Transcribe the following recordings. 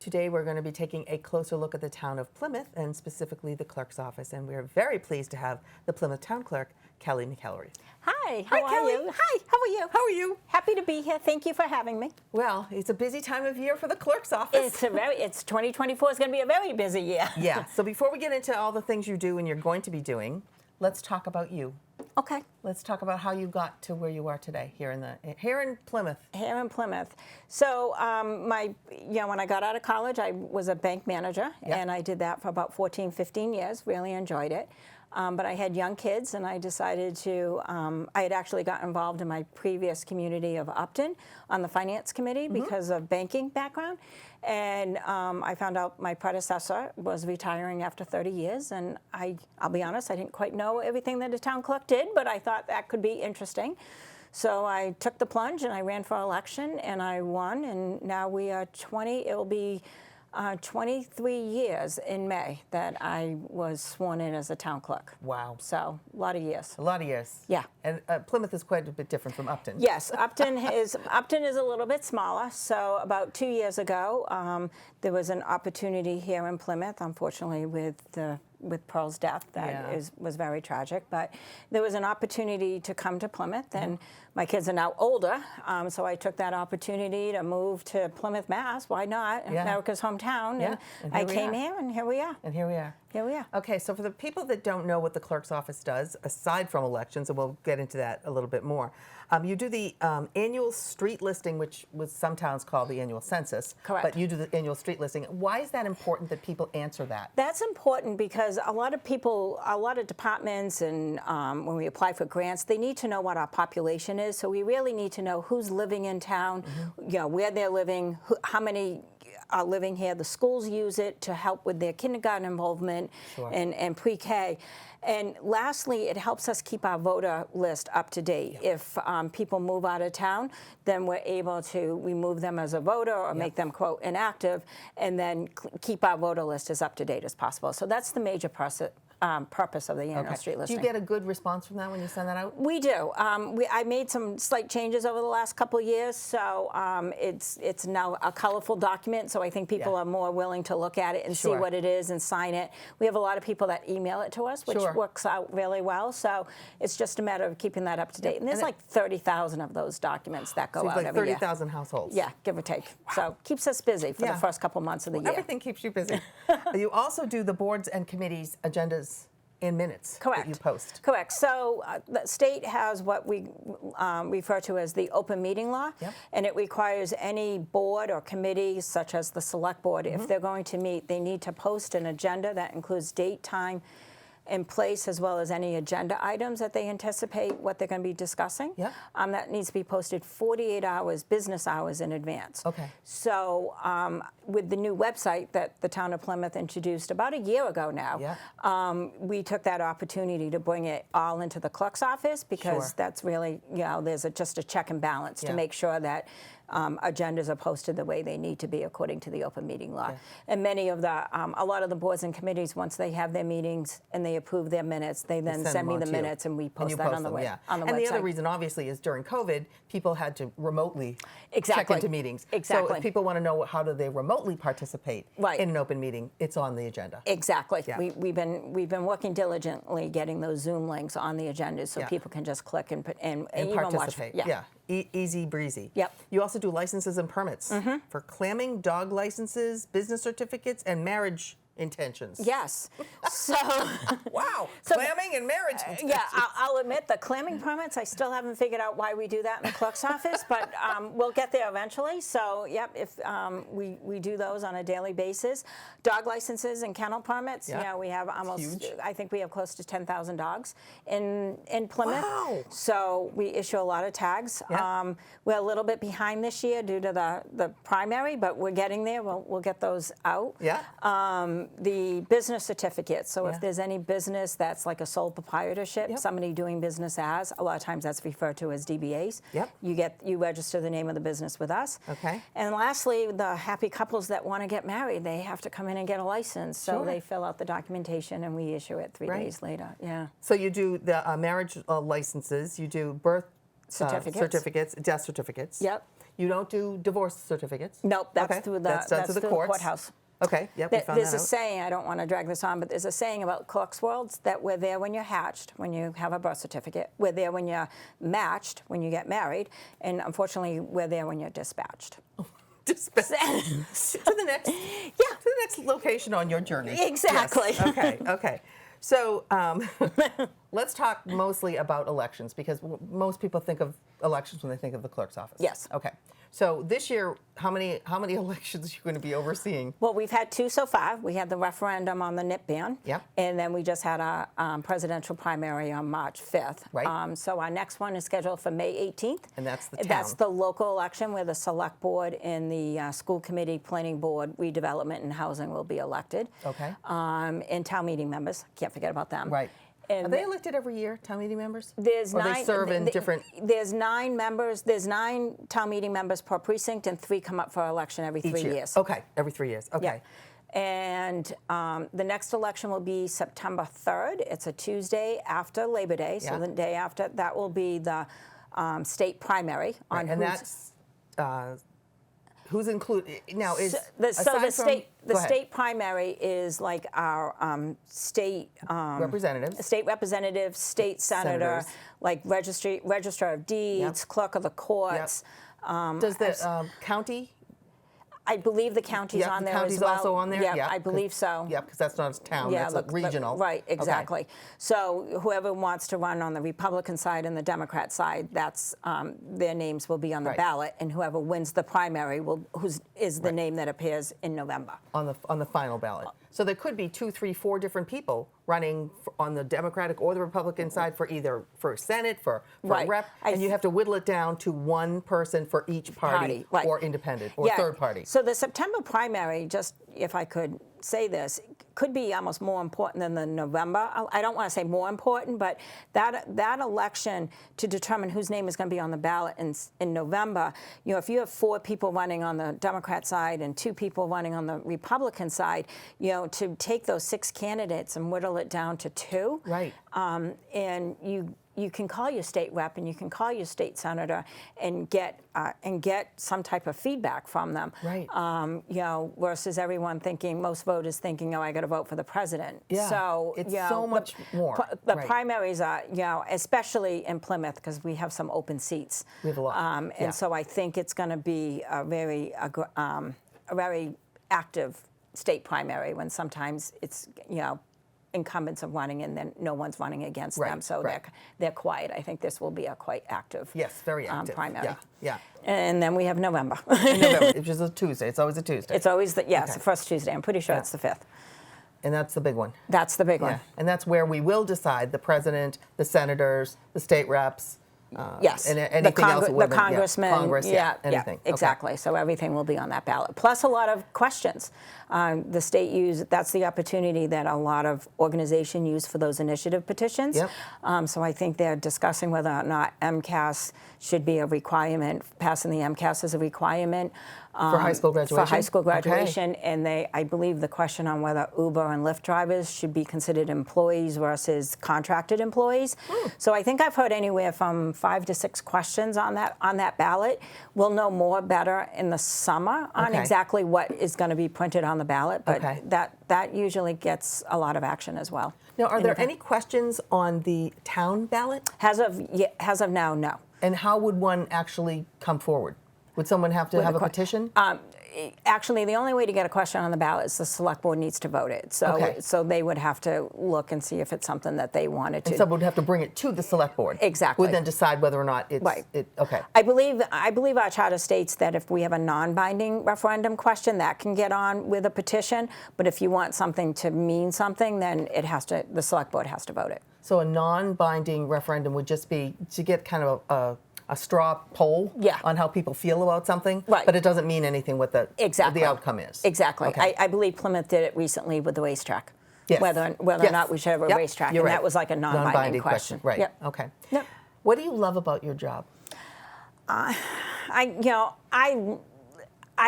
Today we're going to be taking a closer look at the town of Plymouth and specifically the clerk's office, and we're very pleased to have the Plymouth Town Clerk Kelly McElreath. Hi, how are you? Hi, how are you? How are you? Happy to be here. Thank you for having me. Well, it's a busy time of year for the clerk's office. It's 2024 is going to be a very busy year. Yeah. So before we get into all the things you do and you're going to be doing, let's talk about you. Okay. Let's talk about how you got to where you are today here in Plymouth. Here in Plymouth. So when I got out of college, I was a bank manager, and I did that for about 14, 15 years. Really enjoyed it. But I had young kids, and I decided to, I had actually got involved in my previous community of Upton on the finance committee because of banking background. And I found out my predecessor was retiring after 30 years, and I'll be honest, I didn't quite know everything that a town clerk did, but I thought that could be interesting. So I took the plunge, and I ran for election, and I won, and now we are 23 years in May that I was sworn in as a town clerk. Wow. So a lot of years. A lot of years. Yeah. And Plymouth is quite a bit different from Upton. Yes, Upton is a little bit smaller. So about 2 years ago, there was an opportunity here in Plymouth, unfortunately with Pearl's death, that was very tragic. But there was an opportunity to come to Plymouth, and my kids are now older, so I took that opportunity to move to Plymouth, Mass. Why not? America's hometown. Yeah. And I came here, and here we are. And here we are. Here we are. Okay, so for the people that don't know what the clerk's office does, aside from elections, and we'll get into that a little bit more, you do the annual street listing, which was some towns call the annual census. Correct. But you do the annual street listing. Why is that important that people answer that? That's important because a lot of people, a lot of departments, and when we apply for grants, they need to know what our population is. So we really need to know who's living in town, where they're living, how many are living here. The schools use it to help with their kindergarten involvement and pre-K. And lastly, it helps us keep our voter list up to date. If people move out of town, then we're able to remove them as a voter or make them, quote, inactive, and then keep our voter list as up to date as possible. So that's the major purpose of the annual street listing. Do you get a good response from that when you send that out? We do. I made some slight changes over the last couple of years, so it's now a colorful document, so I think people are more willing to look at it and see what it is and sign it. We have a lot of people that email it to us, which works out really well, so it's just a matter of keeping that up to date. And there's like 30,000 of those documents that go out every year. 30,000 households. Yeah, give or take. Wow. So keeps us busy for the first couple months of the year. Everything keeps you busy. You also do the boards and committees agendas in minutes that you post. Correct. So the state has what we refer to as the open meeting law, and it requires any board or committee, such as the select board, if they're going to meet, they need to post an agenda that includes date, time, and place, as well as any agenda items that they anticipate what they're going to be discussing. That needs to be posted 48 hours, business hours in advance. Okay. So with the new website that the town of Plymouth introduced about a year ago now, we took that opportunity to bring it all into the clerk's office because that's really, there's just a check and balance to make sure that agendas are posted the way they need to be according to the open meeting law. And many of the, a lot of the boards and committees, once they have their meetings and they approve their minutes, they then send me the minutes and we post that on the website. And the other reason, obviously, is during COVID, people had to remotely check into meetings. So if people want to know how do they remotely participate in an open meeting, it's on the agenda. Exactly. We've been working diligently getting those Zoom links on the agendas so people can just click and even participate. Watch. Easy breezy. Yep. You also do licenses and permits for clamming, dog licenses, business certificates, and marriage intentions. Yes. So wow. Clamming and marriage intentions. Yeah, I'll admit the clamming permits, I still haven't figured out why we do that in the clerk's office, but we'll get there eventually. So yep, if we do those on a daily basis. Dog licenses and kennel permits, we have almost, I think we have close to 10,000 dogs in Plymouth. Wow. So we issue a lot of tags. We're a little bit behind this year due to the primary, but we're getting there. We'll get those out. The business certificates. So if there's any business that's like a sole proprietorship, somebody doing business as, a lot of times that's referred to as DBAs. You register the name of the business with us. And lastly, the happy couples that want to get married, they have to come in and get a license. So they fill out the documentation and we issue it 3 days later. So you do the marriage licenses, you do birth certificates, death certificates. You don't do divorce certificates? Nope, that's Okay. through the That's done through the courts. courthouse. Okay, yep, we found There's that a out. saying, I don't want to drag this on, but there's a saying about clerks' worlds that we're there when you're hatched, when you have a birth certificate. We're there when you're matched, when you get married. And unfortunately, we're there when you're dispatched. Dispatch to the next, to the next location on your journey. Exactly. Yes. Okay. Okay. So let's talk mostly about elections, because most people think of elections when they think of the clerk's office. Yes. Okay. So this year, how many elections are you going to be overseeing? Well, we've had 2 so far. We had the referendum on the NIP ban. Yep. And then we just had a presidential primary on March 5th. Right. So our next one is scheduled for May 18th. And that's the town. That's the local election where the select board and the school committee, planning board, redevelopment and housing will be elected. Okay. And town meeting members. Can't forget about them. Right. And Are they elected every year, town meeting members? There's or 9. they serve in different. There's 9 members. There's 9 town meeting members per precinct, and 3 come up for election every 3 each year. years. Okay, every 3 years. Okay. Yeah. And the next election will be September 3rd. It's a Tuesday after Labor Day, so Yeah. the day after that will be the state primary on And that's who's included now is the aside from- state primary is like our state representatives. state representative, state senator, Senators. like registrar of deeds, clerk of the courts. Does the county? I believe the county's Yep, on the there as county's well. also on there? Yeah, Yep, I believe so. Yep, because that's not a town, that's look, regional. Right, Okay. exactly. So whoever wants to run on the Republican side and the Democrat side, that's their names will be on the Right. ballot, and whoever wins the primary is the name that appears in November. On the final ballot. So there could be 2, 3, 4 different people running on the Democratic or the Republican side for either for Senate, for Right. rep, and you have to whittle it down to one person for each party, Right. or independent or third party. So the September primary, just if I could say this, could be almost more important than the November. I don't want to say more important, but that election to determine whose name is going to be on the ballot in November, if you have 4 people running on the Democrat side and 2 people running on the Republican side, to take those 6 candidates and whittle it down to 2. Right. And you can call your state rep and you can call your state senator and get some type of feedback from them. Right. Versus everyone thinking, most voters thinking, oh, I got to vote for the president. Yeah. So It's so much more. The Right. primaries are, especially in Plymouth, because we have some open seats. We have a lot. And Yeah. so I think it's going to be a very active state primary, when sometimes it's incumbents are running and then no one's running against Right, them, so right. they're quiet. I think this will be a quite active Yes, very active. primary. Yeah, yeah. And then we have November. In November, which is a Tuesday. It's always a Tuesday. It's always it's Okay. the first Tuesday. I'm pretty sure it's the 5th. And that's the big one. That's the big Yeah. one. And that's where we will decide the president, the senators, the state reps. Yes, And anything else. the congressmen, Congress, anything. Okay. exactly. So everything will be on that ballot. Plus a lot of questions. The state that's the opportunity that a lot of organizations use for those initiative petitions. Yep. So I think they're discussing whether or not MCAS should be a requirement, passing the MCAS as a requirement. For high school graduation? For high school Okay. graduation. And I believe the question on whether Uber and Lyft drivers should be considered employees versus contracted employees. So I think I've heard anywhere from 5 to 6 questions on that ballot. We'll know better in the summer on Okay. exactly what is going to be printed on the ballot, but Okay. that usually gets a lot of action as well. Now, are there any questions on the town ballot? As of now, no. And how would one actually come forward? Would someone have to have a petition? Actually, the only way to get a question on the ballot is the select board needs to vote it. So, Okay. so they would have to look and see if it's something that they wanted to. And someone would have to bring it to the select board. Exactly. Would then decide whether or not it's Right. Okay. I believe our charter states that if we have a non-binding referendum question, that can get on with a petition. But if you want something to mean something, then the select board has to vote it. So a non-binding referendum would just be to get kind of a straw poll on how people feel about something, Right. but it doesn't mean anything what the outcome is. Exactly. Okay. I believe Plymouth did it recently with the racetrack. Yes. Whether or Yes. not we should have a Yep. racetrack, You're and right. that was like a non-binding question. Right. Yep. Okay. Yep. What do you love about your job? I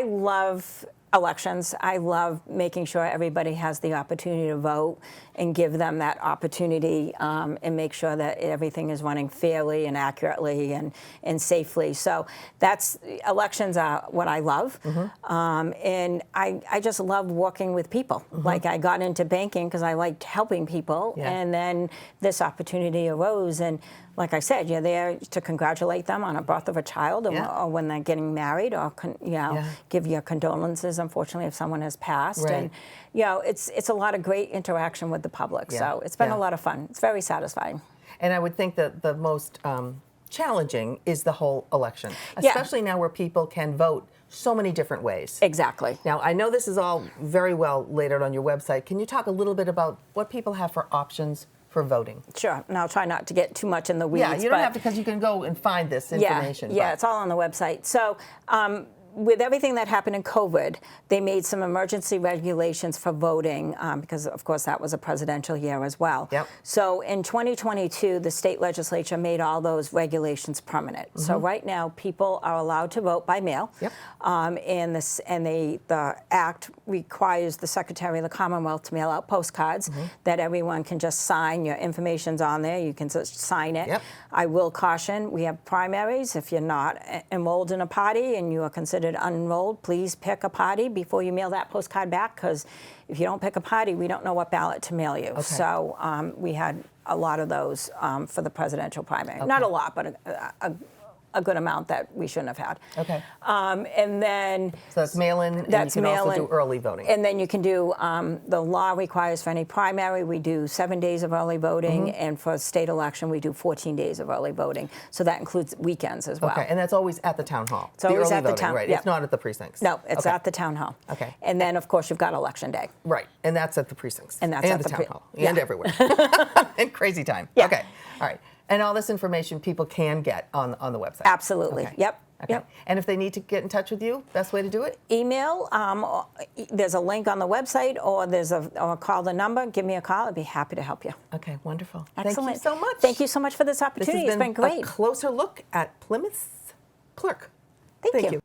love elections. I love making sure everybody has the opportunity to vote and give them that opportunity and make sure that everything is running fairly and accurately and safely. So elections are what I love. And I just love working with people. Like I got into banking because I liked helping people, and then this opportunity arose. And like I said, you're there to congratulate them on a birth of a child, or when they're getting married, or give your condolences, unfortunately, if someone has passed. Right. And it's a lot of great interaction with the public. So it's been a lot of fun. It's very satisfying. And I would think that the most challenging is the whole election, especially now where people can vote so many different ways. Exactly. Now, I know this is all very well laid out on your website. Can you talk a little bit about what people have for options for voting? Sure, and I'll try not to get too much in the weeds. Yeah, you don't have to, because you can go and find this information. Yeah, it's all on the website. So with everything that happened in COVID, they made some emergency regulations for voting because, of course, that was a presidential year as well. Yep. So in 2022, the state legislature made all those regulations permanent. So right now, people are allowed to vote by mail. Yep. And the act requires the Secretary of the Commonwealth to mail out postcards that everyone can just sign. Your information's on there. You can just sign it. Yep. I will caution, we have primaries. If you're not enrolled in a party and you are considered unenrolled, please pick a party before you mail that postcard back, because if you don't pick a party, we don't know what ballot to mail you. Okay. So we had a lot of those for the presidential primary. Not a lot, but a good amount that we shouldn't have had. Okay. And then So that's mail-in, and you can also do early voting. And then you can do, the law requires for any primary, we do 7 days of early voting, and for state election, we do 14 days of early voting. So that includes weekends as well. Okay, and that's always at the town hall? It's always early at the voting, town, right? yep. It's not at the precincts? No, it's Okay. at the town hall. Okay. And then, of course, you've got election day. Right, and that's at the precincts? And that's at the the town hall, and yeah. everywhere. And crazy time. Yeah. Okay, all right. And all this information people can get on the website? Absolutely, Okay. yep. Okay. Yep. And if they need to get in touch with you, best way to do it? Email, there's a link on the website, or call the number, give me a call, I'd be happy to help you. Okay, wonderful. Excellent. Thank you so much. Thank you so much for this This opportunity. has It's been great. a closer look at Plymouth's clerk. Thank you.